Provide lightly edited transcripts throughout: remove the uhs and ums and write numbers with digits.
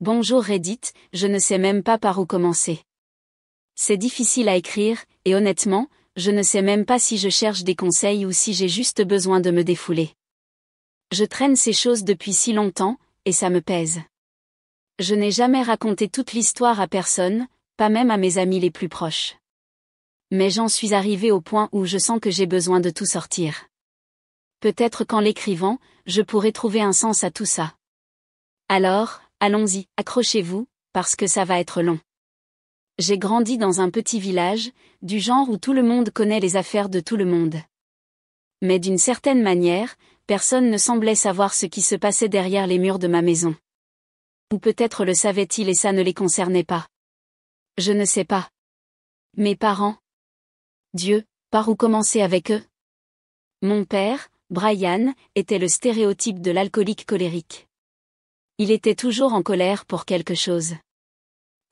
Bonjour Reddit, je ne sais même pas par où commencer. C'est difficile à écrire, et honnêtement, je ne sais même pas si je cherche des conseils ou si j'ai juste besoin de me défouler. Je traîne ces choses depuis si longtemps, et ça me pèse. Je n'ai jamais raconté toute l'histoire à personne, pas même à mes amis les plus proches. Mais j'en suis arrivée au point où je sens que j'ai besoin de tout sortir. Peut-être qu'en l'écrivant, je pourrai trouver un sens à tout ça. Alors, allons-y, accrochez-vous, parce que ça va être long. J'ai grandi dans un petit village, du genre où tout le monde connaît les affaires de tout le monde. Mais d'une certaine manière, personne ne semblait savoir ce qui se passait derrière les murs de ma maison. Ou peut-être le savait-il et ça ne les concernait pas. Je ne sais pas. Mes parents. Dieu, par où commencer avec eux? Mon père, Brian, était le stéréotype de l'alcoolique colérique. Il était toujours en colère pour quelque chose.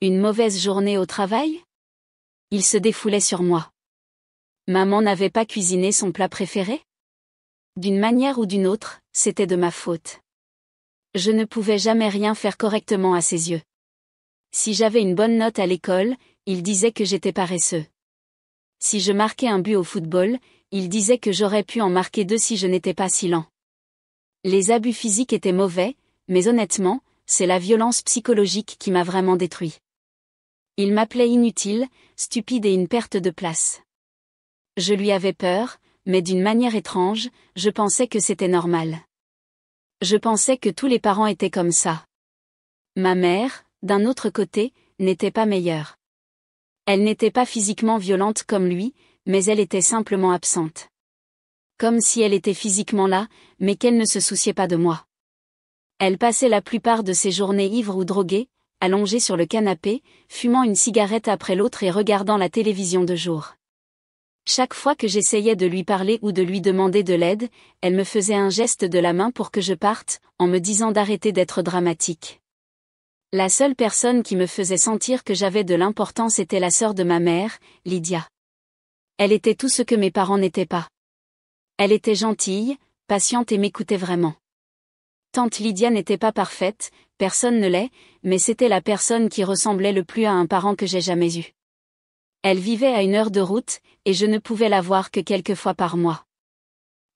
Une mauvaise journée au travail? Il se défoulait sur moi. Maman n'avait pas cuisiné son plat préféré? D'une manière ou d'une autre, c'était de ma faute. Je ne pouvais jamais rien faire correctement à ses yeux. Si j'avais une bonne note à l'école, il disait que j'étais paresseux. Si je marquais un but au football, il disait que j'aurais pu en marquer 2 si je n'étais pas si lent. Les abus physiques étaient mauvais, mais honnêtement, c'est la violence psychologique qui m'a vraiment détruit. Il m'appelait inutile, stupide et une perte de place. Je lui avais peur, mais d'une manière étrange, je pensais que c'était normal. Je pensais que tous les parents étaient comme ça. Ma mère, d'un autre côté, n'était pas meilleure. Elle n'était pas physiquement violente comme lui, mais elle était simplement absente. Comme si elle était physiquement là, mais qu'elle ne se souciait pas de moi. Elle passait la plupart de ses journées ivre ou droguée, allongée sur le canapé, fumant une cigarette après l'autre et regardant la télévision de jour. Chaque fois que j'essayais de lui parler ou de lui demander de l'aide, elle me faisait un geste de la main pour que je parte, en me disant d'arrêter d'être dramatique. La seule personne qui me faisait sentir que j'avais de l'importance était la sœur de ma mère, Lydia. Elle était tout ce que mes parents n'étaient pas. Elle était gentille, patiente et m'écoutait vraiment. Tante Lydia n'était pas parfaite, personne ne l'est, mais c'était la personne qui ressemblait le plus à un parent que j'ai jamais eu. Elle vivait à 1 heure de route, et je ne pouvais la voir que quelques fois par mois.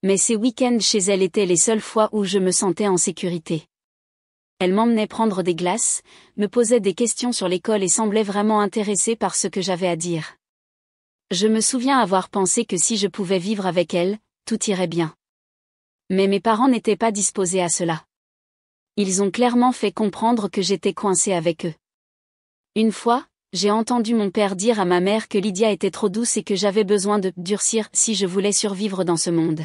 Mais ces week-ends chez elle étaient les seules fois où je me sentais en sécurité. Elle m'emmenait prendre des glaces, me posait des questions sur l'école et semblait vraiment intéressée par ce que j'avais à dire. Je me souviens avoir pensé que si je pouvais vivre avec elle, tout irait bien. Mais mes parents n'étaient pas disposés à cela. Ils ont clairement fait comprendre que j'étais coincée avec eux. Une fois, j'ai entendu mon père dire à ma mère que Lydia était trop douce et que j'avais besoin de durcir si je voulais survivre dans ce monde.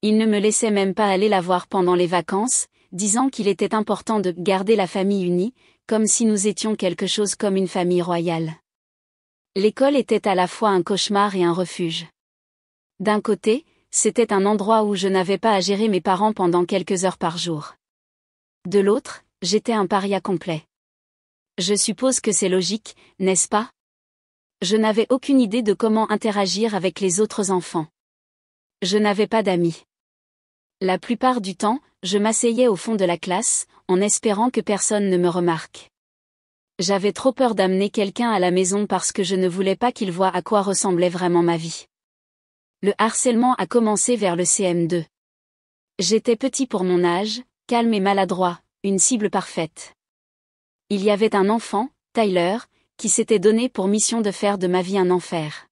Il ne me laissait même pas aller la voir pendant les vacances, disant qu'il était important de garder la famille unie, comme si nous étions quelque chose comme une famille royale. L'école était à la fois un cauchemar et un refuge. D'un côté, c'était un endroit où je n'avais pas à gérer mes parents pendant quelques heures par jour. De l'autre, j'étais un paria complet. Je suppose que c'est logique, n'est-ce pas? Je n'avais aucune idée de comment interagir avec les autres enfants. Je n'avais pas d'amis. La plupart du temps, je m'asseyais au fond de la classe, en espérant que personne ne me remarque. J'avais trop peur d'amener quelqu'un à la maison parce que je ne voulais pas qu'il voie à quoi ressemblait vraiment ma vie. Le harcèlement a commencé vers le CM2. J'étais petit pour mon âge, calme et maladroit, une cible parfaite. Il y avait un enfant, Tyler, qui s'était donné pour mission de faire de ma vie un enfer.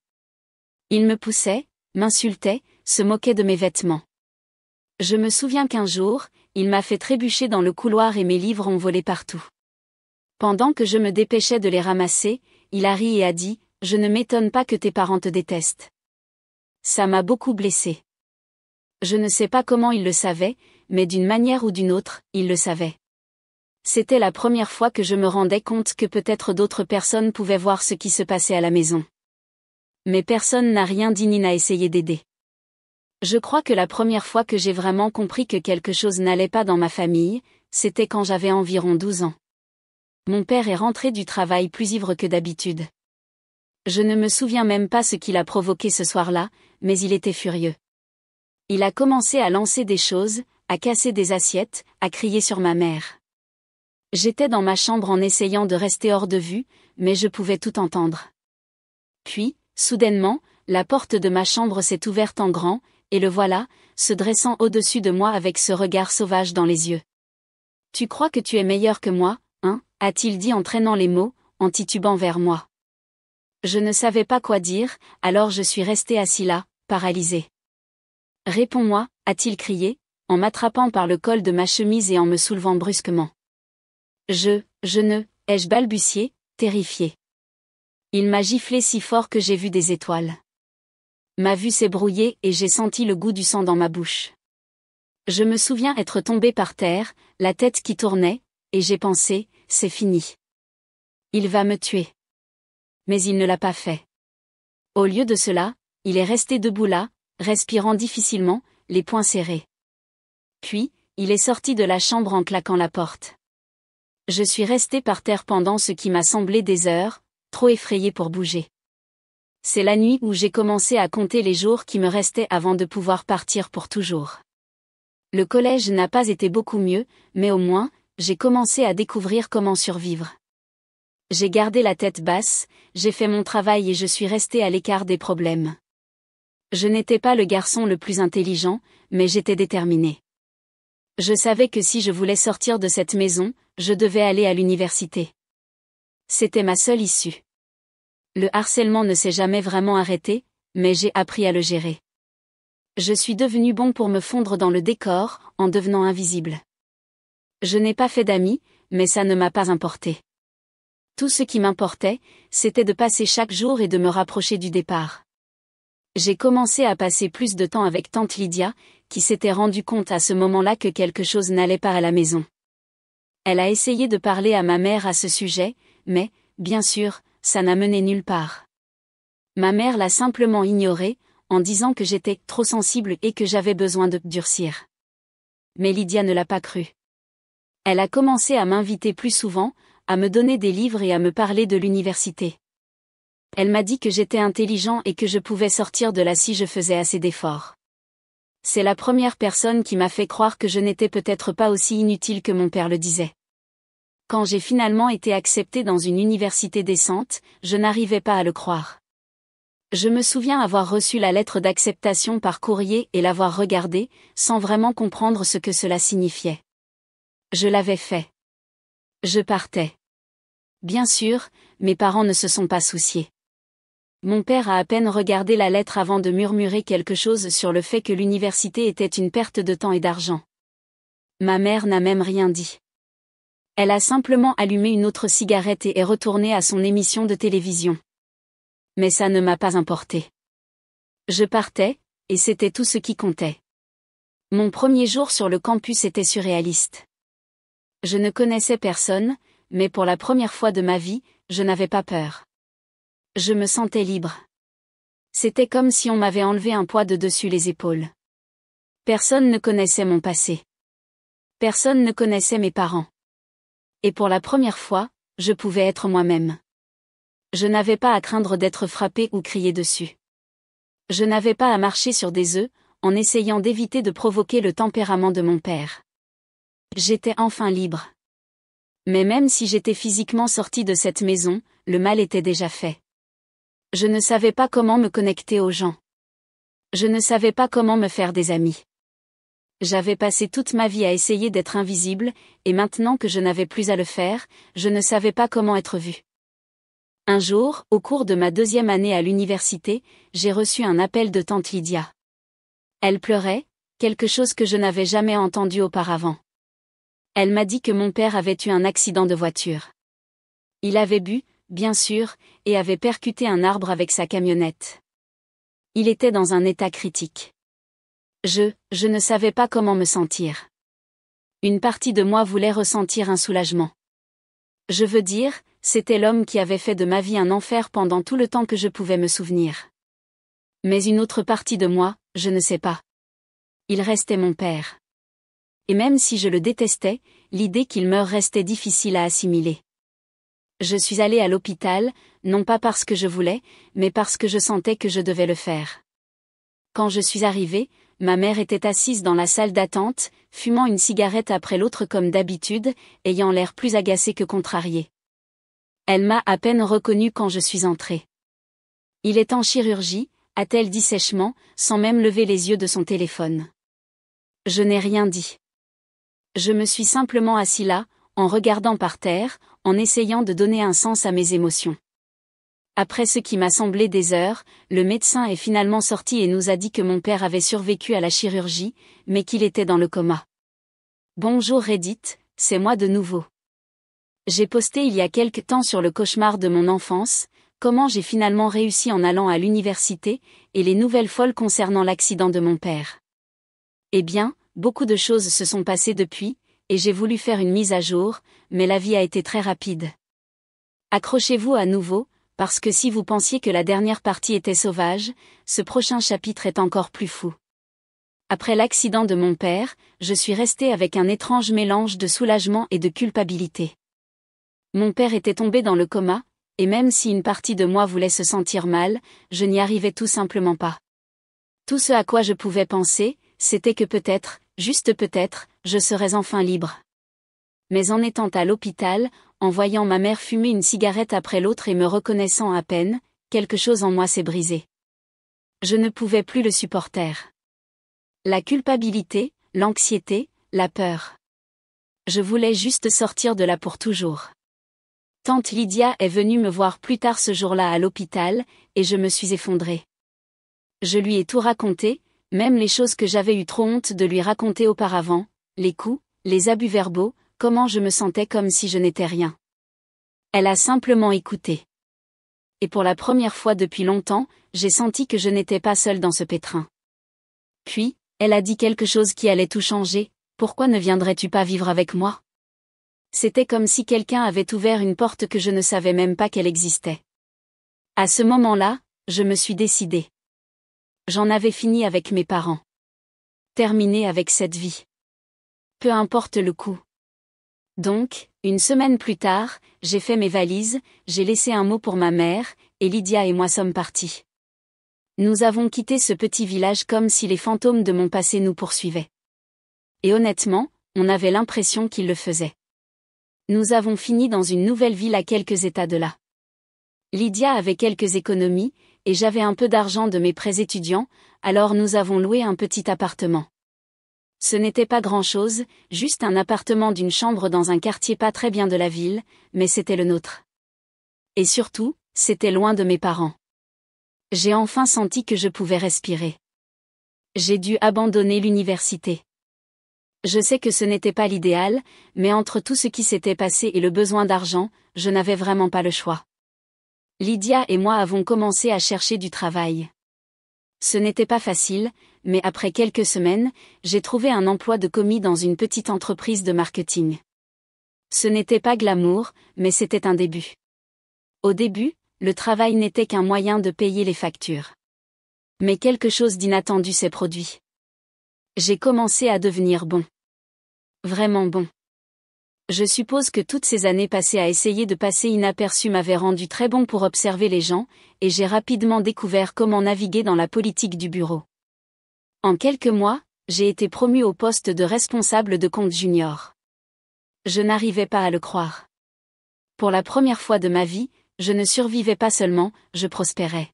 Il me poussait, m'insultait, se moquait de mes vêtements. Je me souviens qu'un jour, il m'a fait trébucher dans le couloir et mes livres ont volé partout. Pendant que je me dépêchais de les ramasser, il a ri et a dit « Je ne m'étonne pas que tes parents te détestent. » Ça m'a beaucoup blessée. Je ne sais pas comment il le savait, mais d'une manière ou d'une autre, il le savait. C'était la première fois que je me rendais compte que peut-être d'autres personnes pouvaient voir ce qui se passait à la maison. Mais personne n'a rien dit ni n'a essayé d'aider. Je crois que la première fois que j'ai vraiment compris que quelque chose n'allait pas dans ma famille, c'était quand j'avais environ 12 ans. Mon père est rentré du travail plus ivre que d'habitude. Je ne me souviens même pas ce qu'il a provoqué ce soir-là, mais il était furieux. Il a commencé à lancer des choses, à casser des assiettes, à crier sur ma mère. J'étais dans ma chambre en essayant de rester hors de vue, mais je pouvais tout entendre. Puis, soudainement, la porte de ma chambre s'est ouverte en grand, et le voilà, se dressant au-dessus de moi avec ce regard sauvage dans les yeux. « Tu crois que tu es meilleur que moi, hein ?» a-t-il dit en traînant les mots, en titubant vers moi. Je ne savais pas quoi dire, alors je suis resté assis là, paralysé. « Réponds-moi » a-t-il crié, en m'attrapant par le col de ma chemise et en me soulevant brusquement. Je ne, ai-je balbutié, terrifié. Il m'a giflé si fort que j'ai vu des étoiles. Ma vue s'est brouillée et j'ai senti le goût du sang dans ma bouche. Je me souviens être tombé par terre, la tête qui tournait, et j'ai pensé, c'est fini. Il va me tuer. Mais il ne l'a pas fait. Au lieu de cela, il est resté debout là, respirant difficilement, les poings serrés. Puis, il est sorti de la chambre en claquant la porte. Je suis resté par terre pendant ce qui m'a semblé des heures, trop effrayé pour bouger. C'est la nuit où j'ai commencé à compter les jours qui me restaient avant de pouvoir partir pour toujours. Le collège n'a pas été beaucoup mieux, mais au moins, j'ai commencé à découvrir comment survivre. J'ai gardé la tête basse, j'ai fait mon travail et je suis resté à l'écart des problèmes. Je n'étais pas le garçon le plus intelligent, mais j'étais déterminé. Je savais que si je voulais sortir de cette maison, je devais aller à l'université. C'était ma seule issue. Le harcèlement ne s'est jamais vraiment arrêté, mais j'ai appris à le gérer. Je suis devenu bon pour me fondre dans le décor, en devenant invisible. Je n'ai pas fait d'amis, mais ça ne m'a pas importé. Tout ce qui m'importait, c'était de passer chaque jour et de me rapprocher du départ. J'ai commencé à passer plus de temps avec tante Lydia, qui s'était rendue compte à ce moment-là que quelque chose n'allait pas à la maison. Elle a essayé de parler à ma mère à ce sujet, mais, bien sûr, ça n'a mené nulle part. Ma mère l'a simplement ignoré, en disant que j'étais trop sensible et que j'avais besoin de durcir. Mais Lydia ne l'a pas cru. Elle a commencé à m'inviter plus souvent, à me donner des livres et à me parler de l'université. Elle m'a dit que j'étais intelligent et que je pouvais sortir de là si je faisais assez d'efforts. C'est la première personne qui m'a fait croire que je n'étais peut-être pas aussi inutile que mon père le disait. Quand j'ai finalement été acceptée dans une université décente, je n'arrivais pas à le croire. Je me souviens avoir reçu la lettre d'acceptation par courrier et l'avoir regardée, sans vraiment comprendre ce que cela signifiait. Je l'avais fait. Je partais. Bien sûr, mes parents ne se sont pas souciés. Mon père a à peine regardé la lettre avant de murmurer quelque chose sur le fait que l'université était une perte de temps et d'argent. Ma mère n'a même rien dit. Elle a simplement allumé une autre cigarette et est retournée à son émission de télévision. Mais ça ne m'a pas importé. Je partais, et c'était tout ce qui comptait. Mon premier jour sur le campus était surréaliste. Je ne connaissais personne, mais pour la première fois de ma vie, je n'avais pas peur. Je me sentais libre. C'était comme si on m'avait enlevé un poids de dessus les épaules. Personne ne connaissait mon passé. Personne ne connaissait mes parents. Et pour la première fois, je pouvais être moi-même. Je n'avais pas à craindre d'être frappé ou crié dessus. Je n'avais pas à marcher sur des œufs, en essayant d'éviter de provoquer le tempérament de mon père. J'étais enfin libre. Mais même si j'étais physiquement sorti de cette maison, le mal était déjà fait. Je ne savais pas comment me connecter aux gens. Je ne savais pas comment me faire des amis. J'avais passé toute ma vie à essayer d'être invisible, et maintenant que je n'avais plus à le faire, je ne savais pas comment être vue. Un jour, au cours de ma 2e année à l'université, j'ai reçu un appel de tante Lydia. Elle pleurait, quelque chose que je n'avais jamais entendu auparavant. Elle m'a dit que mon père avait eu un accident de voiture. Il avait bu, bien sûr, et avait percuté un arbre avec sa camionnette. Il était dans un état critique. Je ne savais pas comment me sentir. Une partie de moi voulait ressentir un soulagement. Je veux dire, c'était l'homme qui avait fait de ma vie un enfer pendant tout le temps que je pouvais me souvenir. Mais une autre partie de moi, je ne sais pas. Il restait mon père. Et même si je le détestais, l'idée qu'il meure restait difficile à assimiler. Je suis allée à l'hôpital, non pas parce que je voulais, mais parce que je sentais que je devais le faire. Quand je suis arrivée, ma mère était assise dans la salle d'attente, fumant une cigarette après l'autre comme d'habitude, ayant l'air plus agacée que contrariée. Elle m'a à peine reconnue quand je suis entrée. « Il est en chirurgie », a-t-elle dit sèchement, sans même lever les yeux de son téléphone. Je n'ai rien dit. Je me suis simplement assis là, en regardant par terre, en essayant de donner un sens à mes émotions. Après ce qui m'a semblé des heures, le médecin est finalement sorti et nous a dit que mon père avait survécu à la chirurgie, mais qu'il était dans le coma. Bonjour Reddit, c'est moi de nouveau. J'ai posté il y a quelque temps sur le cauchemar de mon enfance, comment j'ai finalement réussi en allant à l'université, et les nouvelles folles concernant l'accident de mon père. Eh bien, beaucoup de choses se sont passées depuis, et j'ai voulu faire une mise à jour, mais la vie a été très rapide. Accrochez-vous à nouveau, parce que si vous pensiez que la dernière partie était sauvage, ce prochain chapitre est encore plus fou. Après l'accident de mon père, je suis restée avec un étrange mélange de soulagement et de culpabilité. Mon père était tombé dans le coma, et même si une partie de moi voulait se sentir mal, je n'y arrivais tout simplement pas. Tout ce à quoi je pouvais penser, c'était que peut-être, juste peut-être, je serais enfin libre. Mais en étant à l'hôpital, en voyant ma mère fumer une cigarette après l'autre et me reconnaissant à peine, quelque chose en moi s'est brisé. Je ne pouvais plus le supporter. La culpabilité, l'anxiété, la peur. Je voulais juste sortir de là pour toujours. Tante Lydia est venue me voir plus tard ce jour-là à l'hôpital, et je me suis effondrée. Je lui ai tout raconté, même les choses que j'avais eu trop honte de lui raconter auparavant, les coups, les abus verbaux, comment je me sentais comme si je n'étais rien. Elle a simplement écouté. Et pour la première fois depuis longtemps, j'ai senti que je n'étais pas seule dans ce pétrin. Puis, elle a dit quelque chose qui allait tout changer, « Pourquoi ne viendrais-tu pas vivre avec moi ?» C'était comme si quelqu'un avait ouvert une porte que je ne savais même pas qu'elle existait. À ce moment-là, je me suis décidée. J'en avais fini avec mes parents. Terminé avec cette vie. Peu importe le coût. Donc, une semaine plus tard, j'ai fait mes valises, j'ai laissé un mot pour ma mère, et Lydia et moi sommes partis. Nous avons quitté ce petit village comme si les fantômes de mon passé nous poursuivaient. Et honnêtement, on avait l'impression qu'ils le faisaient. Nous avons fini dans une nouvelle ville à quelques états de là. Lydia avait quelques économies, et j'avais un peu d'argent de mes prêts étudiants, alors nous avons loué un petit appartement. Ce n'était pas grand-chose, juste un appartement d'une chambre dans un quartier pas très bien de la ville, mais c'était le nôtre. Et surtout, c'était loin de mes parents. J'ai enfin senti que je pouvais respirer. J'ai dû abandonner l'université. Je sais que ce n'était pas l'idéal, mais entre tout ce qui s'était passé et le besoin d'argent, je n'avais vraiment pas le choix. Lydia et moi avons commencé à chercher du travail. Ce n'était pas facile, mais après quelques semaines, j'ai trouvé un emploi de commis dans une petite entreprise de marketing. Ce n'était pas glamour, mais c'était un début. Au début, le travail n'était qu'un moyen de payer les factures. Mais quelque chose d'inattendu s'est produit. J'ai commencé à devenir bon. Vraiment bon. Je suppose que toutes ces années passées à essayer de passer inaperçu m'avaient rendu très bon pour observer les gens, et j'ai rapidement découvert comment naviguer dans la politique du bureau. En quelques mois, j'ai été promu au poste de responsable de compte junior. Je n'arrivais pas à le croire. Pour la première fois de ma vie, je ne survivais pas seulement, je prospérais.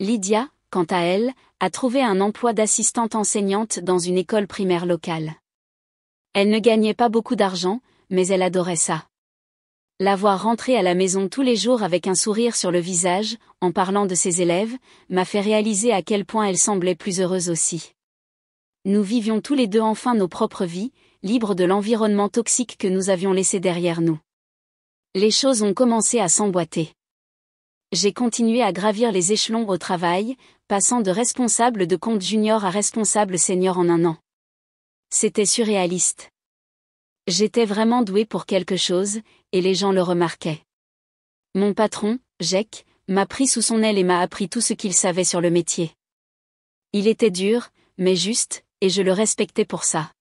Lydia, quant à elle, a trouvé un emploi d'assistante enseignante dans une école primaire locale. Elle ne gagnait pas beaucoup d'argent, mais elle adorait ça. La voir rentrer à la maison tous les jours avec un sourire sur le visage, en parlant de ses élèves, m'a fait réaliser à quel point elle semblait plus heureuse aussi. Nous vivions tous les deux enfin nos propres vies, libres de l'environnement toxique que nous avions laissé derrière nous. Les choses ont commencé à s'emboîter. J'ai continué à gravir les échelons au travail, passant de responsable de compte junior à responsable senior en un an. C'était surréaliste. J'étais vraiment douée pour quelque chose, et les gens le remarquaient. Mon patron, Jack, m'a pris sous son aile et m'a appris tout ce qu'il savait sur le métier. Il était dur, mais juste, et je le respectais pour ça.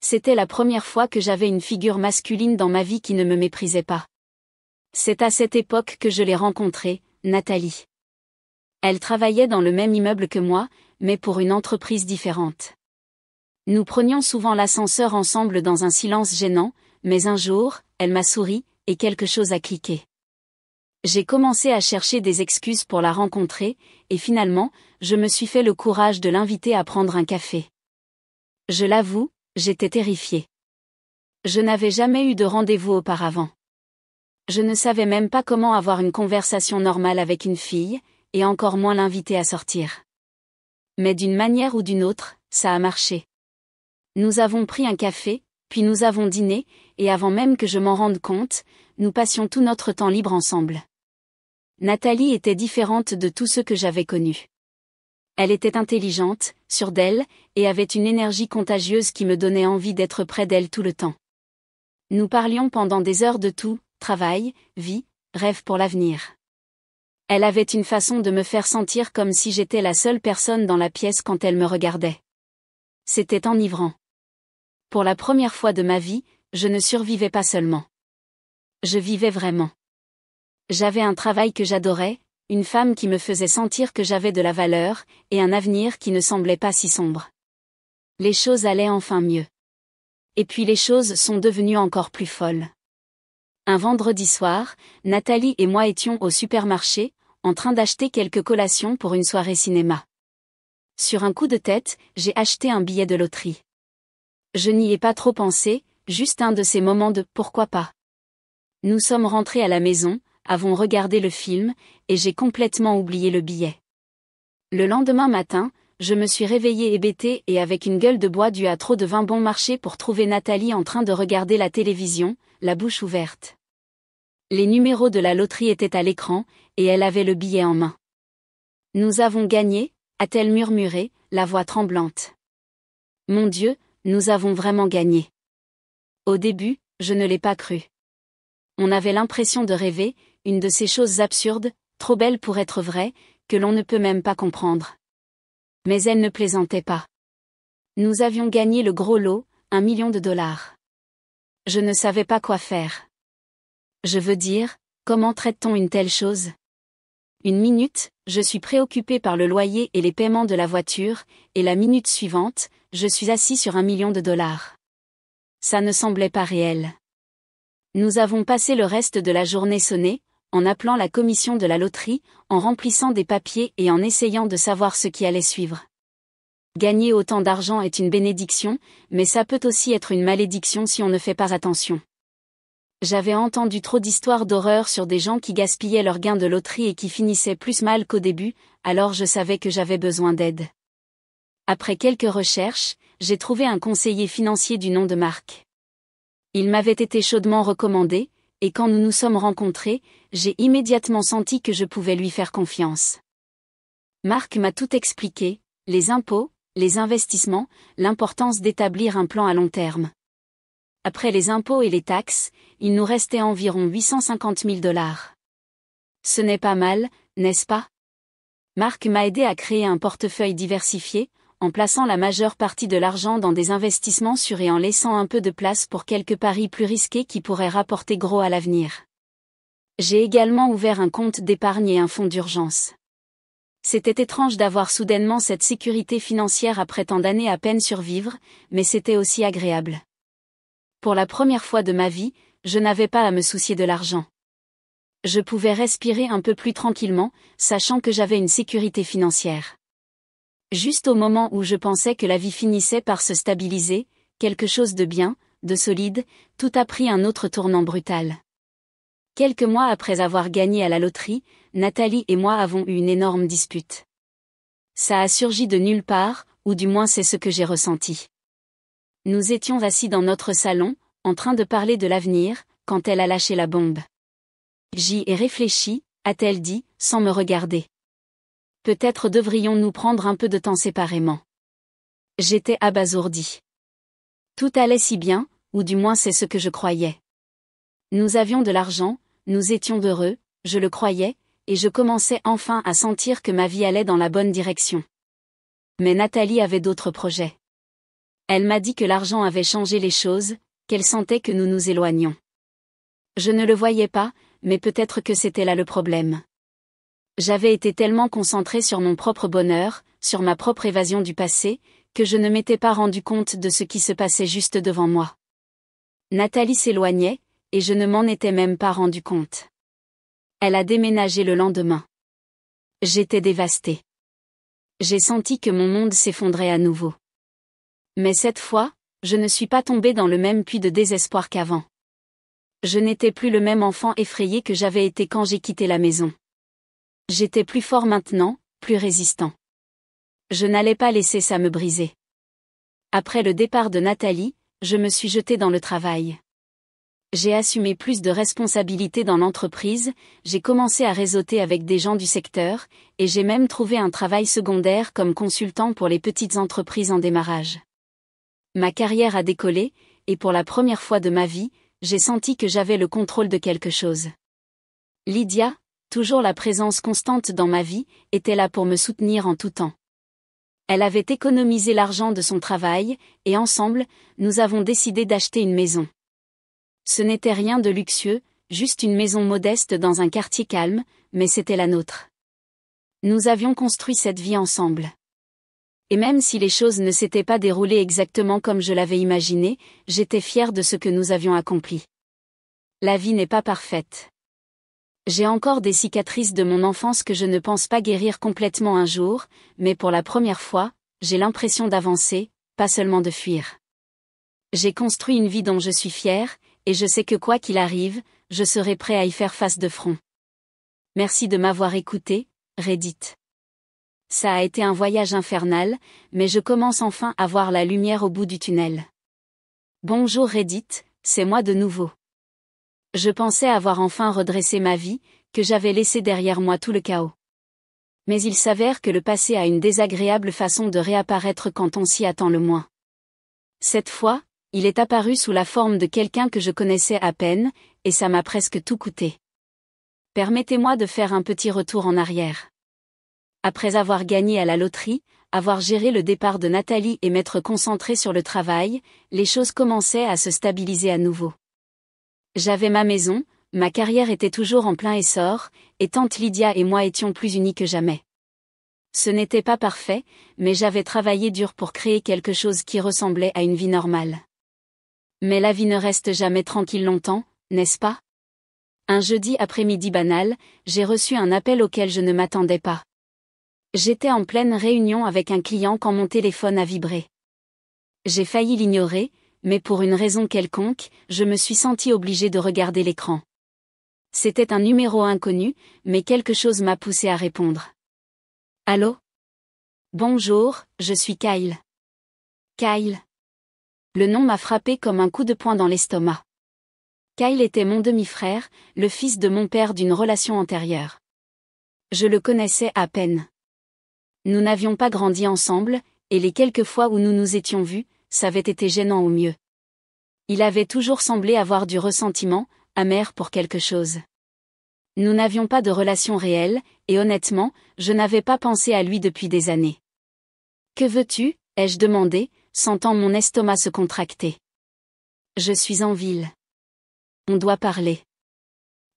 C'était la première fois que j'avais une figure masculine dans ma vie qui ne me méprisait pas. C'est à cette époque que je l'ai rencontrée, Nathalie. Elle travaillait dans le même immeuble que moi, mais pour une entreprise différente. Nous prenions souvent l'ascenseur ensemble dans un silence gênant, mais un jour, elle m'a souri, et quelque chose a cliqué. J'ai commencé à chercher des excuses pour la rencontrer, et finalement, je me suis fait le courage de l'inviter à prendre un café. Je l'avoue, j'étais terrifiée. Je n'avais jamais eu de rendez-vous auparavant. Je ne savais même pas comment avoir une conversation normale avec une fille, et encore moins l'inviter à sortir. Mais d'une manière ou d'une autre, ça a marché. Nous avons pris un café, puis nous avons dîné, et avant même que je m'en rende compte, nous passions tout notre temps libre ensemble. Nathalie était différente de tous ceux que j'avais connus. Elle était intelligente, sûre d'elle, et avait une énergie contagieuse qui me donnait envie d'être près d'elle tout le temps. Nous parlions pendant des heures de tout, travail, vie, rêve pour l'avenir. Elle avait une façon de me faire sentir comme si j'étais la seule personne dans la pièce quand elle me regardait. C'était enivrant. Pour la première fois de ma vie, je ne survivais pas seulement. Je vivais vraiment. J'avais un travail que j'adorais, une femme qui me faisait sentir que j'avais de la valeur, et un avenir qui ne semblait pas si sombre. Les choses allaient enfin mieux. Et puis les choses sont devenues encore plus folles. Un vendredi soir, Nathalie et moi étions au supermarché, en train d'acheter quelques collations pour une soirée cinéma. Sur un coup de tête, j'ai acheté un billet de loterie. Je n'y ai pas trop pensé, juste un de ces moments de « pourquoi pas ». Nous sommes rentrés à la maison, avons regardé le film, et j'ai complètement oublié le billet. Le lendemain matin, je me suis réveillée hébétée et avec une gueule de bois due à trop de vin bon marché pour trouver Nathalie en train de regarder la télévision, la bouche ouverte. Les numéros de la loterie étaient à l'écran, et elle avait le billet en main. « Nous avons gagné », a-t-elle murmuré, la voix tremblante. Mon Dieu, nous avons vraiment gagné. Au début, je ne l'ai pas cru. On avait l'impression de rêver, une de ces choses absurdes, trop belles pour être vraies, que l'on ne peut même pas comprendre. Mais elle ne plaisantait pas. Nous avions gagné le gros lot, 1 million de dollars. Je ne savais pas quoi faire. Je veux dire, comment traite-t-on une telle chose? Une minute, je suis préoccupé par le loyer et les paiements de la voiture, et la minute suivante, je suis assis sur 1 million de dollars. Ça ne semblait pas réel. Nous avons passé le reste de la journée sonnée, en appelant la commission de la loterie, en remplissant des papiers et en essayant de savoir ce qui allait suivre. Gagner autant d'argent est une bénédiction, mais ça peut aussi être une malédiction si on ne fait pas attention. J'avais entendu trop d'histoires d'horreur sur des gens qui gaspillaient leurs gains de loterie et qui finissaient plus mal qu'au début, alors je savais que j'avais besoin d'aide. Après quelques recherches, j'ai trouvé un conseiller financier du nom de Marc. Il m'avait été chaudement recommandé, et quand nous nous sommes rencontrés, j'ai immédiatement senti que je pouvais lui faire confiance. Marc m'a tout expliqué, les impôts, les investissements, l'importance d'établir un plan à long terme. Après les impôts et les taxes, il nous restait environ 850 000 dollars. Ce n'est pas mal, n'est-ce pas? Marc m'a aidé à créer un portefeuille diversifié, en plaçant la majeure partie de l'argent dans des investissements sûrs et en laissant un peu de place pour quelques paris plus risqués qui pourraient rapporter gros à l'avenir. J'ai également ouvert un compte d'épargne et un fonds d'urgence. C'était étrange d'avoir soudainement cette sécurité financière après tant d'années à peine survivre, mais c'était aussi agréable. Pour la première fois de ma vie, je n'avais pas à me soucier de l'argent. Je pouvais respirer un peu plus tranquillement, sachant que j'avais une sécurité financière. Juste au moment où je pensais que la vie finissait par se stabiliser, quelque chose de bien, de solide, tout a pris un autre tournant brutal. Quelques mois après avoir gagné à la loterie, Nathalie et moi avons eu une énorme dispute. Ça a surgi de nulle part, ou du moins c'est ce que j'ai ressenti. Nous étions assis dans notre salon, en train de parler de l'avenir, quand elle a lâché la bombe. J'y ai réfléchi, a-t-elle dit, sans me regarder. Peut-être devrions-nous prendre un peu de temps séparément. J'étais abasourdie. Tout allait si bien, ou du moins c'est ce que je croyais. Nous avions de l'argent, nous étions heureux, je le croyais, et je commençais enfin à sentir que ma vie allait dans la bonne direction. Mais Nathalie avait d'autres projets. Elle m'a dit que l'argent avait changé les choses, qu'elle sentait que nous nous éloignions. Je ne le voyais pas, mais peut-être que c'était là le problème. J'avais été tellement concentrée sur mon propre bonheur, sur ma propre évasion du passé, que je ne m'étais pas rendu compte de ce qui se passait juste devant moi. Nathalie s'éloignait, et je ne m'en étais même pas rendu compte. Elle a déménagé le lendemain. J'étais dévastée. J'ai senti que mon monde s'effondrait à nouveau. Mais cette fois, je ne suis pas tombée dans le même puits de désespoir qu'avant. Je n'étais plus le même enfant effrayé que j'avais été quand j'ai quitté la maison. J'étais plus fort maintenant, plus résistant. Je n'allais pas laisser ça me briser. Après le départ de Nathalie, je me suis jetée dans le travail. J'ai assumé plus de responsabilités dans l'entreprise, j'ai commencé à réseauter avec des gens du secteur, et j'ai même trouvé un travail secondaire comme consultant pour les petites entreprises en démarrage. Ma carrière a décollé, et pour la première fois de ma vie, j'ai senti que j'avais le contrôle de quelque chose. Lydia, toujours la présence constante dans ma vie, était là pour me soutenir en tout temps. Elle avait économisé l'argent de son travail, et ensemble, nous avons décidé d'acheter une maison. Ce n'était rien de luxueux, juste une maison modeste dans un quartier calme, mais c'était la nôtre. Nous avions construit cette vie ensemble. Et même si les choses ne s'étaient pas déroulées exactement comme je l'avais imaginé, j'étais fière de ce que nous avions accompli. La vie n'est pas parfaite. J'ai encore des cicatrices de mon enfance que je ne pense pas guérir complètement un jour, mais pour la première fois, j'ai l'impression d'avancer, pas seulement de fuir. J'ai construit une vie dont je suis fière, et je sais que quoi qu'il arrive, je serai prêt à y faire face de front. Merci de m'avoir écouté, Reddit. Ça a été un voyage infernal, mais je commence enfin à voir la lumière au bout du tunnel. Bonjour Reddit, c'est moi de nouveau. Je pensais avoir enfin redressé ma vie, que j'avais laissé derrière moi tout le chaos. Mais il s'avère que le passé a une désagréable façon de réapparaître quand on s'y attend le moins. Cette fois, il est apparu sous la forme de quelqu'un que je connaissais à peine, et ça m'a presque tout coûté. Permettez-moi de faire un petit retour en arrière. Après avoir gagné à la loterie, avoir géré le départ de Nathalie et m'être concentré sur le travail, les choses commençaient à se stabiliser à nouveau. J'avais ma maison, ma carrière était toujours en plein essor, et tante Lydia et moi étions plus unis que jamais. Ce n'était pas parfait, mais j'avais travaillé dur pour créer quelque chose qui ressemblait à une vie normale. Mais la vie ne reste jamais tranquille longtemps, n'est-ce pas? Un jeudi après-midi banal, j'ai reçu un appel auquel je ne m'attendais pas. J'étais en pleine réunion avec un client quand mon téléphone a vibré. J'ai failli l'ignorer, mais pour une raison quelconque, je me suis sentie obligée de regarder l'écran. C'était un numéro inconnu, mais quelque chose m'a poussé à répondre. Allô? Bonjour, je suis Kyle. Kyle. Le nom m'a frappé comme un coup de poing dans l'estomac. Kyle était mon demi-frère, le fils de mon père d'une relation antérieure. Je le connaissais à peine. Nous n'avions pas grandi ensemble, et les quelques fois où nous nous étions vus, ça avait été gênant au mieux. Il avait toujours semblé avoir du ressentiment, amer pour quelque chose. Nous n'avions pas de relation réelle, et honnêtement, je n'avais pas pensé à lui depuis des années. « Que veux-tu » ai-je demandé, sentant mon estomac se contracter. « Je suis en ville. On doit parler. »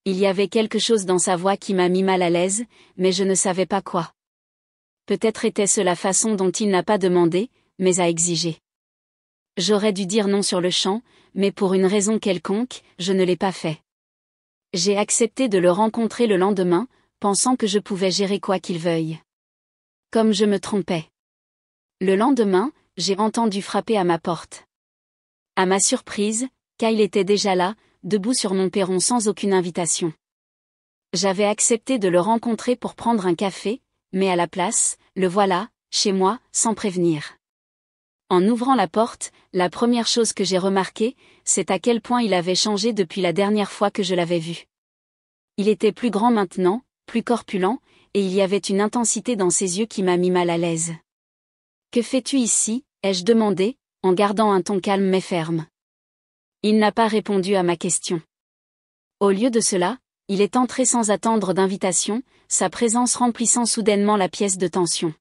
Il y avait quelque chose dans sa voix qui m'a mis mal à l'aise, mais je ne savais pas quoi. Peut-être était-ce la façon dont il n'a pas demandé, mais a exigé. J'aurais dû dire non sur le champ, mais pour une raison quelconque, je ne l'ai pas fait. J'ai accepté de le rencontrer le lendemain, pensant que je pouvais gérer quoi qu'il veuille. Comme je me trompais. Le lendemain, j'ai entendu frapper à ma porte. À ma surprise, Kyle était déjà là, debout sur mon perron sans aucune invitation. J'avais accepté de le rencontrer pour prendre un café, mais à la place, le voilà, chez moi, sans prévenir. En ouvrant la porte, la première chose que j'ai remarquée, c'est à quel point il avait changé depuis la dernière fois que je l'avais vu. Il était plus grand maintenant, plus corpulent, et il y avait une intensité dans ses yeux qui m'a mis mal à l'aise. « Que fais-tu ici » ai-je demandé, en gardant un ton calme mais ferme. Il n'a pas répondu à ma question. Au lieu de cela, il est entré sans attendre d'invitation, sa présence remplissant soudainement la pièce de tension.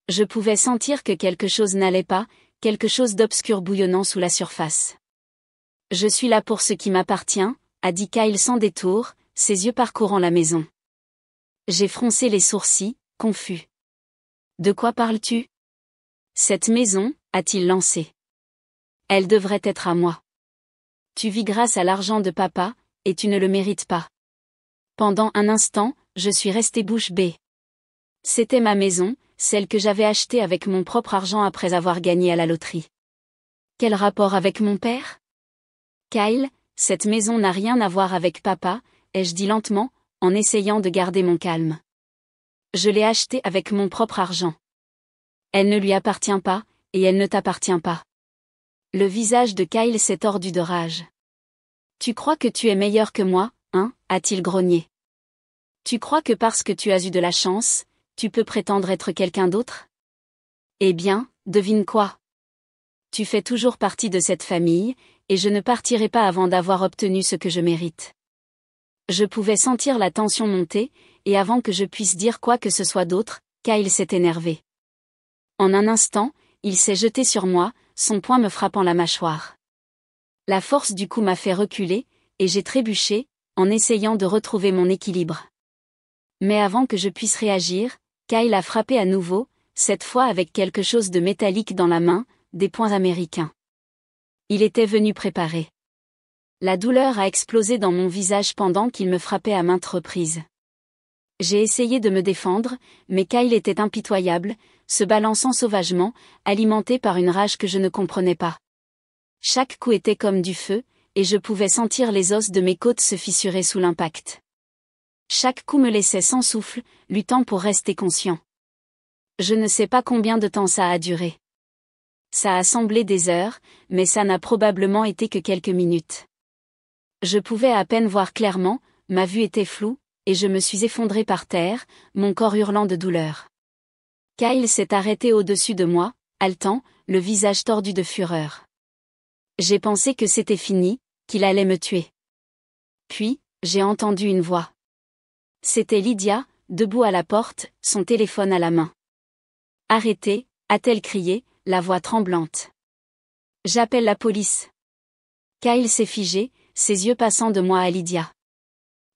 Je pouvais sentir que quelque chose n'allait pas, quelque chose d'obscur bouillonnant sous la surface. « Je suis là pour ce qui m'appartient », a dit Kyle sans détour, ses yeux parcourant la maison. J'ai froncé les sourcils, confus. De quoi parles-tu? Cette maison, a-t-il lancé. Elle devrait être à moi. Tu vis grâce à l'argent de papa, et tu ne le mérites pas. Pendant un instant, je suis restée bouche bée. C'était ma maison, celle que j'avais achetée avec mon propre argent après avoir gagné à la loterie. Quel rapport avec mon père? Kyle, cette maison n'a rien à voir avec papa, ai-je dit lentement, en essayant de garder mon calme. Je l'ai achetée avec mon propre argent. Elle ne lui appartient pas, et elle ne t'appartient pas. Le visage de Kyle s'est tordu de rage. Tu crois que tu es meilleur que moi, hein, a-t-il grogné. Tu crois que parce que tu as eu de la chance, tu peux prétendre être quelqu'un d'autre? Eh bien, devine quoi? Tu fais toujours partie de cette famille, et je ne partirai pas avant d'avoir obtenu ce que je mérite. Je pouvais sentir la tension monter, et avant que je puisse dire quoi que ce soit d'autre, Kyle s'est énervé. En un instant, il s'est jeté sur moi, son poing me frappant la mâchoire. La force du coup m'a fait reculer, et j'ai trébuché, en essayant de retrouver mon équilibre. Mais avant que je puisse réagir, Kyle a frappé à nouveau, cette fois avec quelque chose de métallique dans la main, des poings américains. Il était venu préparé. La douleur a explosé dans mon visage pendant qu'il me frappait à maintes reprises. J'ai essayé de me défendre, mais Kyle était impitoyable, se balançant sauvagement, alimenté par une rage que je ne comprenais pas. Chaque coup était comme du feu, et je pouvais sentir les os de mes côtes se fissurer sous l'impact. Chaque coup me laissait sans souffle, luttant pour rester conscient. Je ne sais pas combien de temps ça a duré. Ça a semblé des heures, mais ça n'a probablement été que quelques minutes. Je pouvais à peine voir clairement, ma vue était floue, et je me suis effondrée par terre, mon corps hurlant de douleur. Kyle s'est arrêté au-dessus de moi, haletant, le visage tordu de fureur. J'ai pensé que c'était fini, qu'il allait me tuer. Puis, j'ai entendu une voix. C'était Lydia, debout à la porte, son téléphone à la main. « Arrêtez » a-t-elle crié, la voix tremblante. « J'appelle la police. » Kyle s'est figé, ses yeux passant de moi à Lydia.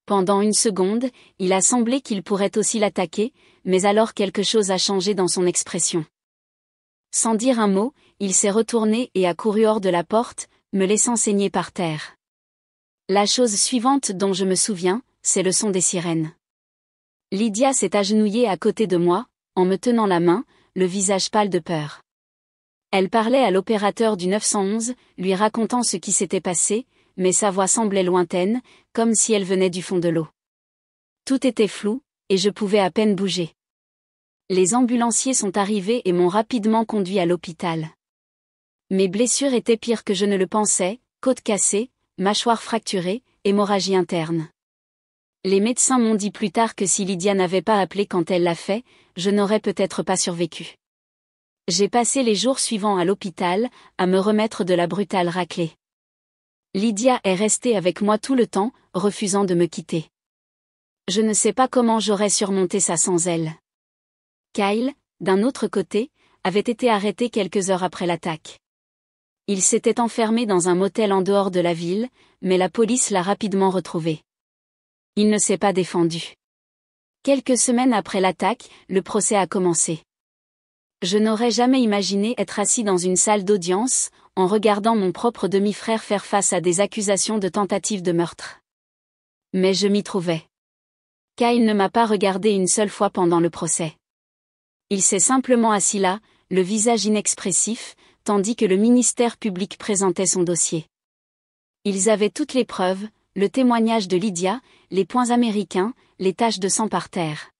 Pendant une seconde, il a semblé qu'il pourrait aussi l'attaquer, mais alors quelque chose a changé dans son expression. Sans dire un mot, il s'est retourné et a couru hors de la porte, me laissant saigner par terre. La chose suivante dont je me souviens, c'est le son des sirènes. Lydia s'est agenouillée à côté de moi, en me tenant la main, le visage pâle de peur. Elle parlait à l'opérateur du 911, lui racontant ce qui s'était passé, mais sa voix semblait lointaine, comme si elle venait du fond de l'eau. Tout était flou, et je pouvais à peine bouger. Les ambulanciers sont arrivés et m'ont rapidement conduit à l'hôpital. Mes blessures étaient pires que je ne le pensais, côte cassée, mâchoire fracturée, hémorragie interne. Les médecins m'ont dit plus tard que si Lydia n'avait pas appelé quand elle l'a fait, je n'aurais peut-être pas survécu. J'ai passé les jours suivants à l'hôpital, à me remettre de la brutale raclée. Lydia est restée avec moi tout le temps, refusant de me quitter. Je ne sais pas comment j'aurais surmonté ça sans elle. Kyle, d'un autre côté, avait été arrêté quelques heures après l'attaque. Il s'était enfermé dans un motel en dehors de la ville, mais la police l'a rapidement retrouvé. Il ne s'est pas défendu. Quelques semaines après l'attaque, le procès a commencé. Je n'aurais jamais imaginé être assis dans une salle d'audience, en regardant mon propre demi-frère faire face à des accusations de tentative de meurtre. Mais je m'y trouvais. Kyle ne m'a pas regardé une seule fois pendant le procès. Il s'est simplement assis là, le visage inexpressif, tandis que le ministère public présentait son dossier. Ils avaient toutes les preuves, le témoignage de Lydia, les poings américains, les taches de sang par terre.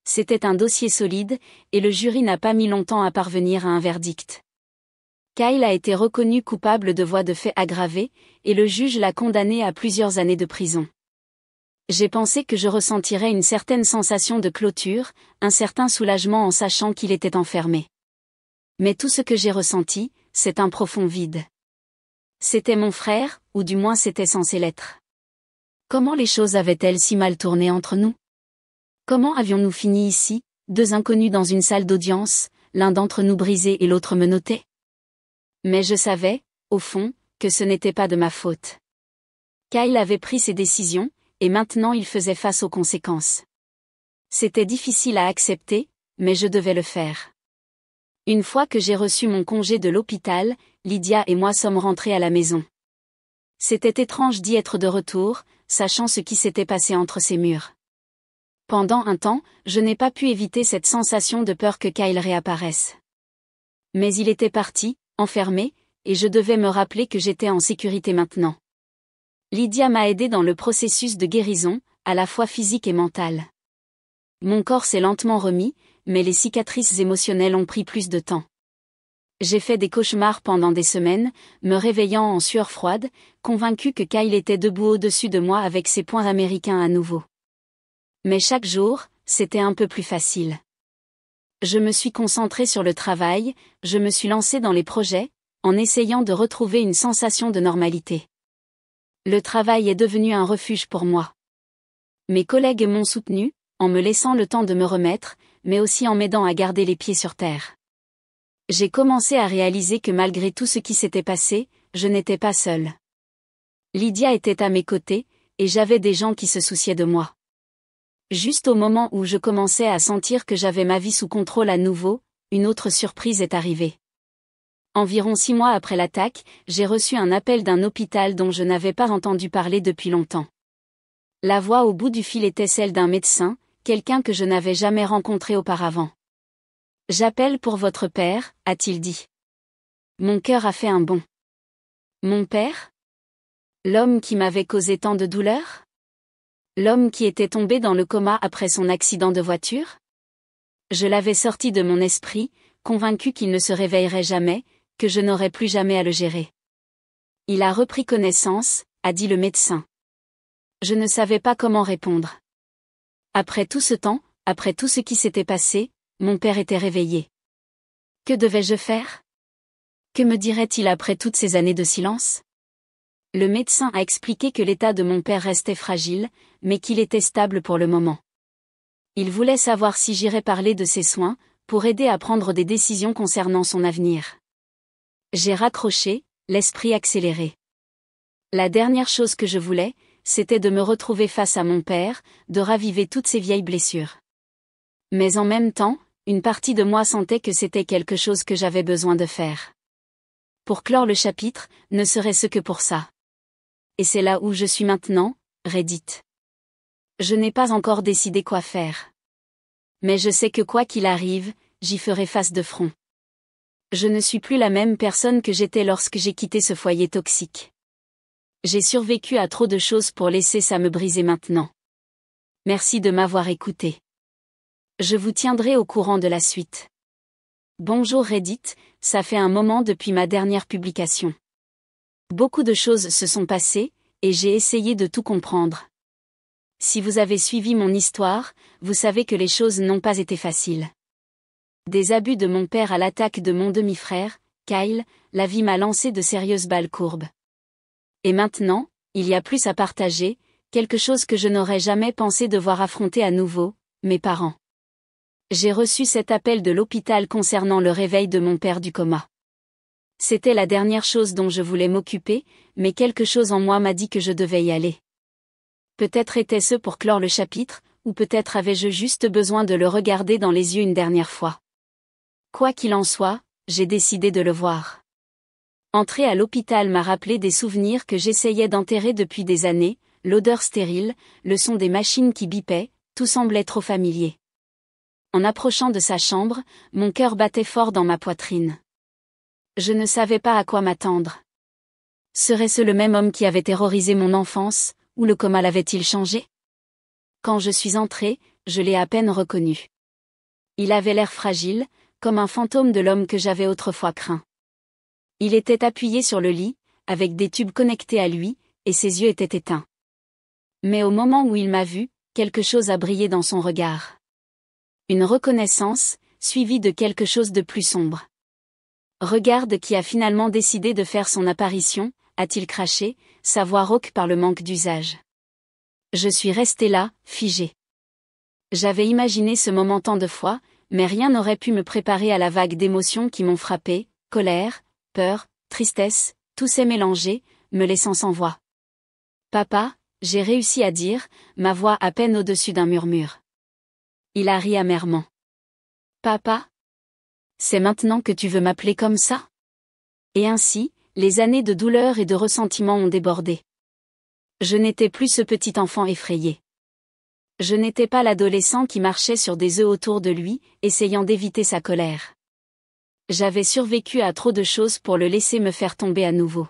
C'était un dossier solide, et le jury n'a pas mis longtemps à parvenir à un verdict. Kyle a été reconnu coupable de voies de fait aggravées, et le juge l'a condamné à plusieurs années de prison. J'ai pensé que je ressentirais une certaine sensation de clôture, un certain soulagement en sachant qu'il était enfermé. Mais tout ce que j'ai ressenti, c'est un profond vide. C'était mon frère, ou du moins c'était censé l'être. Comment les choses avaient-elles si mal tourné entre nous? Comment avions-nous fini ici, deux inconnus dans une salle d'audience, l'un d'entre nous brisé et l'autre menotté? Mais je savais, au fond, que ce n'était pas de ma faute. Kyle avait pris ses décisions, et maintenant il faisait face aux conséquences. C'était difficile à accepter, mais je devais le faire. Une fois que j'ai reçu mon congé de l'hôpital, Lydia et moi sommes rentrés à la maison. C'était étrange d'y être de retour, sachant ce qui s'était passé entre ces murs. Pendant un temps, je n'ai pas pu éviter cette sensation de peur que Kyle réapparaisse. Mais il était parti, enfermé, et je devais me rappeler que j'étais en sécurité maintenant. Lydia m'a aidé dans le processus de guérison, à la fois physique et mental. Mon corps s'est lentement remis, mais les cicatrices émotionnelles ont pris plus de temps. J'ai fait des cauchemars pendant des semaines, me réveillant en sueur froide, convaincu que Kyle était debout au-dessus de moi avec ses poings américains à nouveau. Mais chaque jour, c'était un peu plus facile. Je me suis concentrée sur le travail, je me suis lancée dans les projets, en essayant de retrouver une sensation de normalité. Le travail est devenu un refuge pour moi. Mes collègues m'ont soutenu, en me laissant le temps de me remettre, mais aussi en m'aidant à garder les pieds sur terre. J'ai commencé à réaliser que malgré tout ce qui s'était passé, je n'étais pas seule. Lydia était à mes côtés, et j'avais des gens qui se souciaient de moi. Juste au moment où je commençais à sentir que j'avais ma vie sous contrôle à nouveau, une autre surprise est arrivée. Environ 6 mois après l'attaque, j'ai reçu un appel d'un hôpital dont je n'avais pas entendu parler depuis longtemps. La voix au bout du fil était celle d'un médecin, quelqu'un que je n'avais jamais rencontré auparavant. « J'appelle pour votre père », a-t-il dit. Mon cœur a fait un bond. Mon père ? L'homme qui m'avait causé tant de douleur ? L'homme qui était tombé dans le coma après son accident de voiture ? Je l'avais sorti de mon esprit, convaincu qu'il ne se réveillerait jamais, que je n'aurais plus jamais à le gérer. Il a repris connaissance, a dit le médecin. Je ne savais pas comment répondre. Après tout ce temps, après tout ce qui s'était passé, mon père était réveillé. Que devais-je faire ? Que me dirait-il après toutes ces années de silence ? Le médecin a expliqué que l'état de mon père restait fragile, mais qu'il était stable pour le moment. Il voulait savoir si j'irais parler de ses soins, pour aider à prendre des décisions concernant son avenir. J'ai raccroché, l'esprit accéléré. La dernière chose que je voulais, c'était de me retrouver face à mon père, de raviver toutes ces vieilles blessures. Mais en même temps, une partie de moi sentait que c'était quelque chose que j'avais besoin de faire. Pour clore le chapitre, ne serait-ce que pour ça. Et c'est là où je suis maintenant, Reddit. Je n'ai pas encore décidé quoi faire. Mais je sais que quoi qu'il arrive, j'y ferai face de front. Je ne suis plus la même personne que j'étais lorsque j'ai quitté ce foyer toxique. J'ai survécu à trop de choses pour laisser ça me briser maintenant. Merci de m'avoir écouté. Je vous tiendrai au courant de la suite. Bonjour Reddit, ça fait un moment depuis ma dernière publication. Beaucoup de choses se sont passées, et j'ai essayé de tout comprendre. Si vous avez suivi mon histoire, vous savez que les choses n'ont pas été faciles. Des abus de mon père à l'attaque de mon demi-frère, Kyle, la vie m'a lancé de sérieuses balles courbes. Et maintenant, il y a plus à partager, quelque chose que je n'aurais jamais pensé devoir affronter à nouveau, mes parents. J'ai reçu cet appel de l'hôpital concernant le réveil de mon père du coma. C'était la dernière chose dont je voulais m'occuper, mais quelque chose en moi m'a dit que je devais y aller. Peut-être était-ce pour clore le chapitre, ou peut-être avais-je juste besoin de le regarder dans les yeux une dernière fois. Quoi qu'il en soit, j'ai décidé de le voir. Entrer à l'hôpital m'a rappelé des souvenirs que j'essayais d'enterrer depuis des années, l'odeur stérile, le son des machines qui bipaient, tout semblait trop familier. En approchant de sa chambre, mon cœur battait fort dans ma poitrine. Je ne savais pas à quoi m'attendre. Serait-ce le même homme qui avait terrorisé mon enfance, ou le coma l'avait-il changé ? Quand je suis entrée, je l'ai à peine reconnu. Il avait l'air fragile, comme un fantôme de l'homme que j'avais autrefois craint. Il était appuyé sur le lit, avec des tubes connectés à lui, et ses yeux étaient éteints. Mais au moment où il m'a vu, quelque chose a brillé dans son regard. Une reconnaissance, suivie de quelque chose de plus sombre. « Regarde qui a finalement décidé de faire son apparition », a-t-il craché, sa voix rauque par le manque d'usage. Je suis restée là, figée. J'avais imaginé ce moment tant de fois, mais rien n'aurait pu me préparer à la vague d'émotions qui m'ont frappée, colère, peur, tristesse, tout s'est mélangé, me laissant sans voix. « Papa », j'ai réussi à dire, ma voix à peine au-dessus d'un murmure. Il a ri amèrement. Papa? C'est maintenant que tu veux m'appeler comme ça? Et ainsi, les années de douleur et de ressentiment ont débordé. Je n'étais plus ce petit enfant effrayé. Je n'étais pas l'adolescent qui marchait sur des œufs autour de lui, essayant d'éviter sa colère. J'avais survécu à trop de choses pour le laisser me faire tomber à nouveau.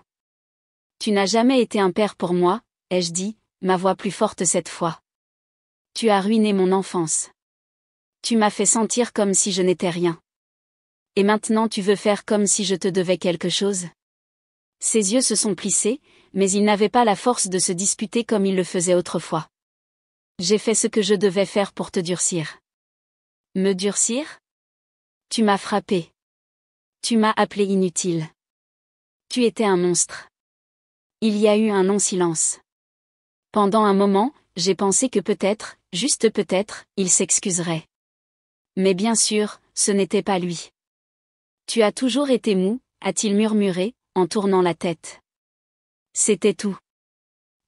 Tu n'as jamais été un père pour moi, ai-je dit, ma voix plus forte cette fois. Tu as ruiné mon enfance. Tu m'as fait sentir comme si je n'étais rien. Et maintenant tu veux faire comme si je te devais quelque chose? Ses yeux se sont plissés, mais il n'avait pas la force de se disputer comme il le faisait autrefois. J'ai fait ce que je devais faire pour te durcir. Me durcir? Tu m'as frappé. Tu m'as appelé inutile. Tu étais un monstre. Il y a eu un non-silence. Pendant un moment, j'ai pensé que peut-être, juste peut-être, il s'excuserait. Mais bien sûr, ce n'était pas lui. Tu as toujours été mou, a-t-il murmuré, en tournant la tête. C'était tout.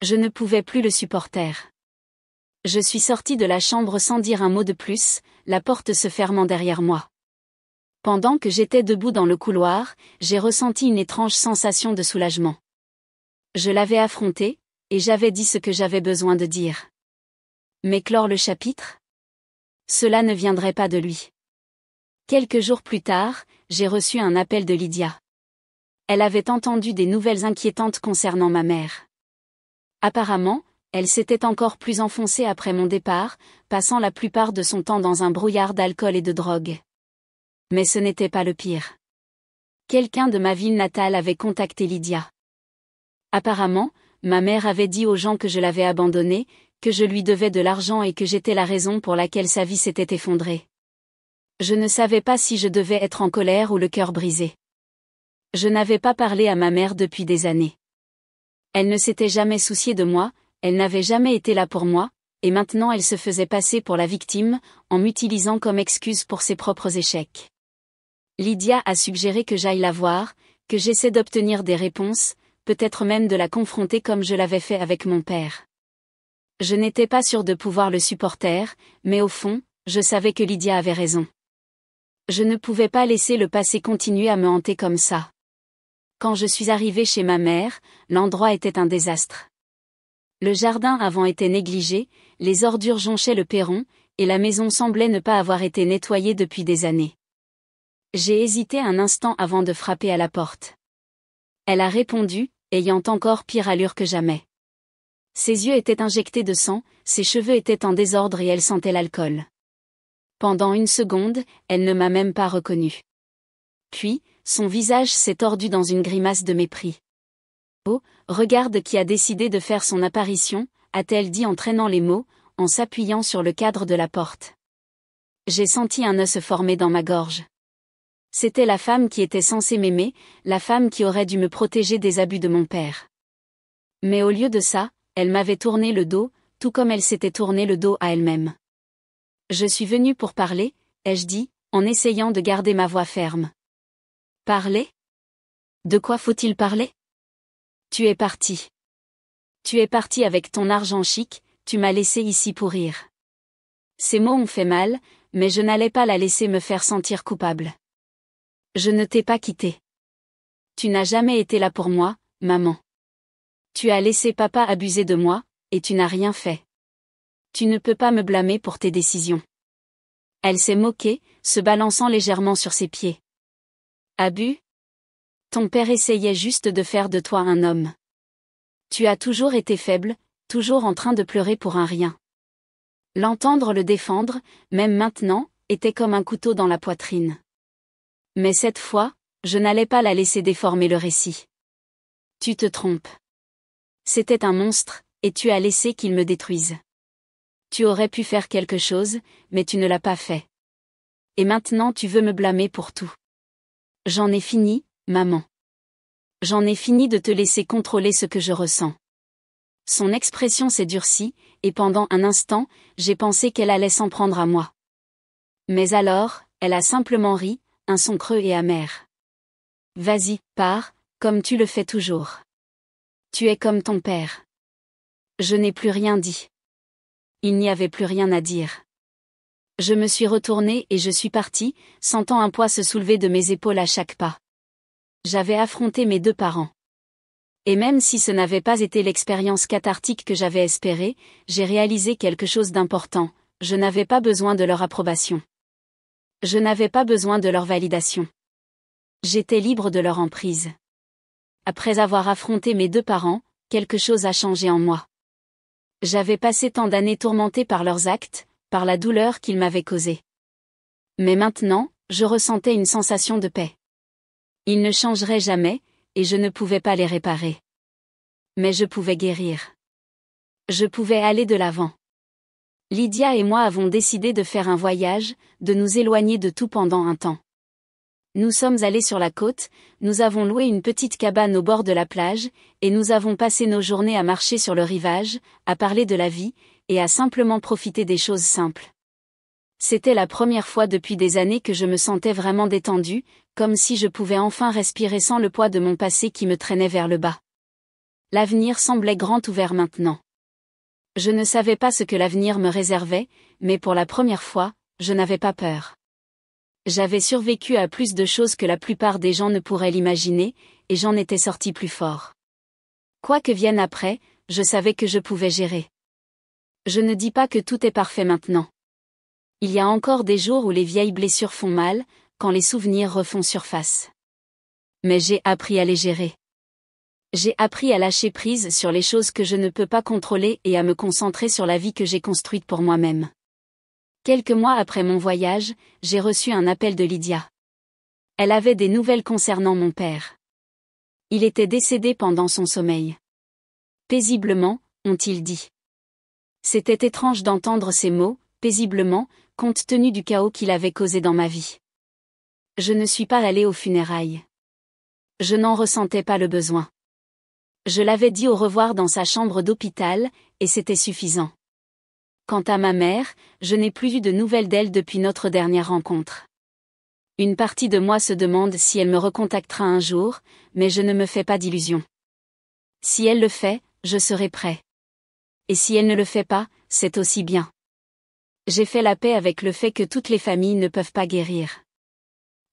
Je ne pouvais plus le supporter. Je suis sortie de la chambre sans dire un mot de plus, la porte se fermant derrière moi. Pendant que j'étais debout dans le couloir, j'ai ressenti une étrange sensation de soulagement. Je l'avais affronté, et j'avais dit ce que j'avais besoin de dire. Mais clore le chapitre? Cela ne viendrait pas de lui. Quelques jours plus tard, j'ai reçu un appel de Lydia. Elle avait entendu des nouvelles inquiétantes concernant ma mère. Apparemment, elle s'était encore plus enfoncée après mon départ, passant la plupart de son temps dans un brouillard d'alcool et de drogue. Mais ce n'était pas le pire. Quelqu'un de ma ville natale avait contacté Lydia. Apparemment, ma mère avait dit aux gens que je l'avais abandonnée, que je lui devais de l'argent et que j'étais la raison pour laquelle sa vie s'était effondrée. Je ne savais pas si je devais être en colère ou le cœur brisé. Je n'avais pas parlé à ma mère depuis des années. Elle ne s'était jamais souciée de moi, elle n'avait jamais été là pour moi, et maintenant elle se faisait passer pour la victime, en m'utilisant comme excuse pour ses propres échecs. Lydia a suggéré que j'aille la voir, que j'essaie d'obtenir des réponses, peut-être même de la confronter comme je l'avais fait avec mon père. Je n'étais pas sûre de pouvoir le supporter, mais au fond, je savais que Lydia avait raison. Je ne pouvais pas laisser le passé continuer à me hanter comme ça. Quand je suis arrivée chez ma mère, l'endroit était un désastre. Le jardin avant était négligé, les ordures jonchaient le perron, et la maison semblait ne pas avoir été nettoyée depuis des années. J'ai hésité un instant avant de frapper à la porte. Elle a répondu, ayant encore pire allure que jamais. Ses yeux étaient injectés de sang, ses cheveux étaient en désordre et elle sentait l'alcool. Pendant une seconde, elle ne m'a même pas reconnue. Puis, son visage s'est tordu dans une grimace de mépris. « Oh, regarde qui a décidé de faire son apparition », a-t-elle dit en traînant les mots, en s'appuyant sur le cadre de la porte. J'ai senti un nœud se former dans ma gorge. C'était la femme qui était censée m'aimer, la femme qui aurait dû me protéger des abus de mon père. Mais au lieu de ça, elle m'avait tourné le dos, tout comme elle s'était tourné le dos à elle-même. Je suis venue pour parler, ai-je dit, en essayant de garder ma voix ferme. Parler? De quoi faut-il parler? Tu es parti. Tu es parti avec ton argent chic, tu m'as laissé ici pourrir. Ces mots ont fait mal, mais je n'allais pas la laisser me faire sentir coupable. Je ne t'ai pas quitté. Tu n'as jamais été là pour moi, maman. Tu as laissé papa abuser de moi, et tu n'as rien fait. Tu ne peux pas me blâmer pour tes décisions. Elle s'est moquée, se balançant légèrement sur ses pieds. Abus? Ton père essayait juste de faire de toi un homme. Tu as toujours été faible, toujours en train de pleurer pour un rien. L'entendre le défendre, même maintenant, était comme un couteau dans la poitrine. Mais cette fois, je n'allais pas la laisser déformer le récit. Tu te trompes. C'était un monstre, et tu as laissé qu'il me détruise. Tu aurais pu faire quelque chose, mais tu ne l'as pas fait. Et maintenant tu veux me blâmer pour tout. J'en ai fini, maman. J'en ai fini de te laisser contrôler ce que je ressens. Son expression s'est durcie, et pendant un instant, j'ai pensé qu'elle allait s'en prendre à moi. Mais alors, elle a simplement ri, un son creux et amer. Vas-y, pars, comme tu le fais toujours. Tu es comme ton père. Je n'ai plus rien dit. Il n'y avait plus rien à dire. Je me suis retournée et je suis partie, sentant un poids se soulever de mes épaules à chaque pas. J'avais affronté mes 2 parents. Et même si ce n'avait pas été l'expérience cathartique que j'avais espérée, j'ai réalisé quelque chose d'important, je n'avais pas besoin de leur approbation. Je n'avais pas besoin de leur validation. J'étais libre de leur emprise. Après avoir affronté mes 2 parents, quelque chose a changé en moi. J'avais passé tant d'années tourmentée par leurs actes, par la douleur qu'ils m'avaient causée. Mais maintenant, je ressentais une sensation de paix. Ils ne changeraient jamais, et je ne pouvais pas les réparer. Mais je pouvais guérir. Je pouvais aller de l'avant. Lydia et moi avons décidé de faire un voyage, de nous éloigner de tout pendant un temps. Nous sommes allés sur la côte, nous avons loué une petite cabane au bord de la plage, et nous avons passé nos journées à marcher sur le rivage, à parler de la vie, et à simplement profiter des choses simples. C'était la première fois depuis des années que je me sentais vraiment détendue, comme si je pouvais enfin respirer sans le poids de mon passé qui me traînait vers le bas. L'avenir semblait grand ouvert maintenant. Je ne savais pas ce que l'avenir me réservait, mais pour la première fois, je n'avais pas peur. J'avais survécu à plus de choses que la plupart des gens ne pourraient l'imaginer, et j'en étais sorti plus fort. Quoi que vienne après, je savais que je pouvais gérer. Je ne dis pas que tout est parfait maintenant. Il y a encore des jours où les vieilles blessures font mal, quand les souvenirs refont surface. Mais j'ai appris à les gérer. J'ai appris à lâcher prise sur les choses que je ne peux pas contrôler et à me concentrer sur la vie que j'ai construite pour moi-même. Quelques mois après mon voyage, j'ai reçu un appel de Lydia. Elle avait des nouvelles concernant mon père. Il était décédé pendant son sommeil. Paisiblement, ont-ils dit. C'était étrange d'entendre ces mots, paisiblement, compte tenu du chaos qu'il avait causé dans ma vie. Je ne suis pas allée aux funérailles. Je n'en ressentais pas le besoin. Je l'avais dit au revoir dans sa chambre d'hôpital, et c'était suffisant. Quant à ma mère, je n'ai plus eu de nouvelles d'elle depuis notre dernière rencontre. Une partie de moi se demande si elle me recontactera un jour, mais je ne me fais pas d'illusions. Si elle le fait, je serai prêt. Et si elle ne le fait pas, c'est aussi bien. J'ai fait la paix avec le fait que toutes les familles ne peuvent pas guérir.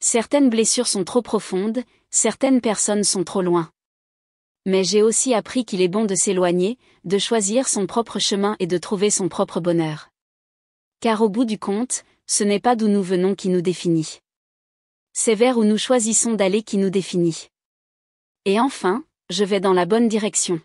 Certaines blessures sont trop profondes, certaines personnes sont trop loin. Mais j'ai aussi appris qu'il est bon de s'éloigner, de choisir son propre chemin et de trouver son propre bonheur. Car au bout du compte, ce n'est pas d'où nous venons qui nous définit. C'est vers où nous choisissons d'aller qui nous définit. Et enfin, je vais dans la bonne direction.